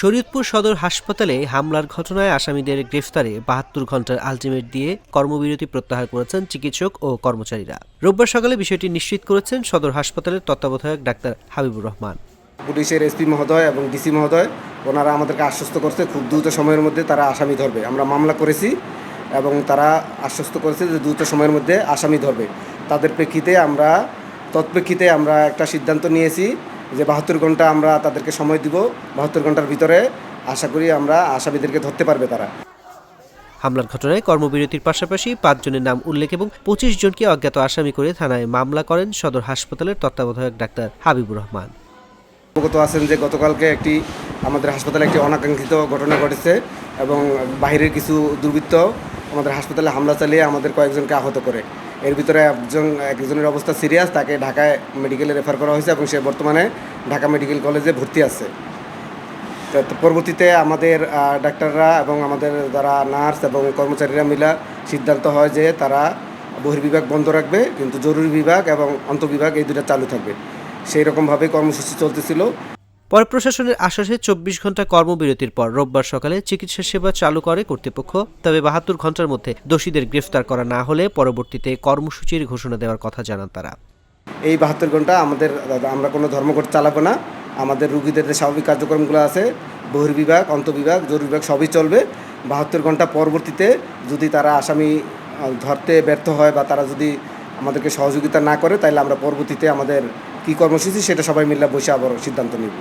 শরীয়তপুর সদর হাসপাতালে হামলার ঘটনায় আসামিদের গ্রেফতারে ৭২ ঘণ্টার আলটিমেট দিয়ে কর্মবিরতি প্রত্যাহার করেছেন চিকিৎসক ও কর্মচারীরা। রোববার সকালে বিষয়টি নিশ্চিত করেছেন সদর হাসপাতালের তত্ত্বাবধায়ক ডাক্তার হাবিবুর রহমান। পুলিশের এসপি মহোদয় এবং ডিসি মহোদয় ওনারা আমাদেরকে আশ্বস্ত করছে খুব দ্রুত সময়ের মধ্যে তারা আসামি ধরবে। আমরা মামলা করেছি এবং তারা আশ্বস্ত করেছে যে দ্রুত সময়ের মধ্যে আসামি ধরবে। তাদের তৎপ্রেক্ষিতে আমরা একটা সিদ্ধান্ত নিয়েছি যে ৭২ ঘণ্টা আমরা তাদেরকে সময় দিব। ৭২ ঘণ্টার ভিতরে আশা করি আমরা আসামিদেরকে ধরতে পারবে তারা। হামলার ঘটনায় কর্মবিরতির পাশাপাশি ৫ জনের নাম উল্লেখ এবং ২৫ জনকে অজ্ঞাত আসামি করে থানায় মামলা করেন সদর হাসপাতালের তত্ত্বাবধায়ক ডাক্তার হাবিবুর রহমান। অবগত আছেন যে গতকালকে আমাদের হাসপাতালে একটি অনাকাঙ্ক্ষিত ঘটনা ঘটেছে এবং বাইরের কিছু দুর্বৃত্ত আমাদের হাসপাতালে হামলা চালিয়ে আমাদের কয়েকজনকে আহত করে। এর ভিতরে একজনের অবস্থা সিরিয়াস, তাকে ঢাকায় মেডিকেলে রেফার করা হয়েছে এবং সে বর্তমানে ঢাকা মেডিকেল কলেজে ভর্তি আছে। পরবর্তীতে আমাদের ডাক্তাররা এবং আমাদের যারা নার্স এবং কর্মচারীরা মিলা সিদ্ধান্ত হয় যে তারা বহির্বিভাগ বন্ধ রাখবে, কিন্তু জরুরি বিভাগ এবং অন্তঃবিভাগ এই দুটো চালু থাকবে। সেই রকমভাবেই কর্মসূচি চলতেছিল। পরে প্রশাসনের আশ্বাসে ২৪ ঘণ্টা কর্মবিরতির পর রোববার সকালে চিকিৎসা সেবা চালু করে কর্তৃপক্ষ। তবে ৭২ ঘণ্টার মধ্যে দোষীদের গ্রেফতার করা না হলে পরবর্তীতে কর্মসূচির ঘোষণা দেওয়ার কথা জানান তারা। এই ৭২ ঘণ্টা আমরা কোনো ধর্মঘট চালাবো না। আমাদের রুগীদের যে স্বাভাবিক কার্যক্রমগুলো আছে, বহির্বিভাগ, অন্তঃবিভাগ, জরুরি বিভাগ সবই চলবে। ৭২ ঘণ্টা পরবর্তীতে যদি তারা আসামি ধরতে ব্যর্থ হয় বা তারা যদি আমাদেরকে সহযোগিতা না করে, তাহলে আমরা পরবর্তীতে আমাদের কী কর্মসূচি সেটা সবাই মিলে বসে আবার সিদ্ধান্ত নেব।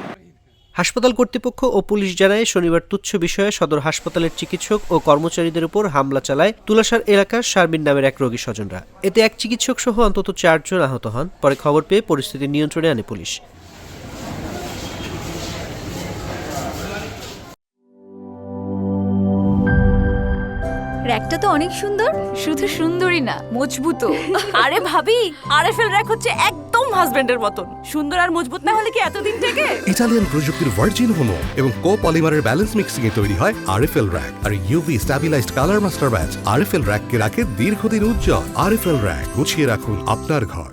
হাসপাতাল কর্তৃপক্ষ ও পুলিশ জানায় শনিবার তুচ্ছ বিষয়ে সদর হাসপাতালের চিকিৎসক ও কর্মচারীদের উপর হামলা চালায় তুলাসার এলাকার শারমিন নামের এক রোগী স্বজনরা। এতে এক চিকিৎসক সহ অন্তত ৪ জন আহত হন। পরে খবর পেয়ে পরিস্থিতি নিয়ন্ত্রণে আনে পুলিশ। র‍্যাকটা তো অনেক সুন্দর। শুধু সুন্দরই না, মজবুতও। আরে ভাবি, আরএফএল র‍্যাক হচ্ছে একদম হাজবেন্ডের মতন। সুন্দর আর মজবুত না হলে কি এতদিন থেকে? ইতালিয়ান প্রযুক্তির ভার্জিন হোনো এবং কোপলিমারের ব্যালেন্স মিক্সিং এ তৈরি হয় আরএফএল র‍্যাক। আর UV stabilized colour master batch RFL র‍্যাককে রাখে দীর্ঘদিন উজ্জ্বল। আরএফএল র‍্যাক, গুছিয়ে রাখুন আপনার ঘর।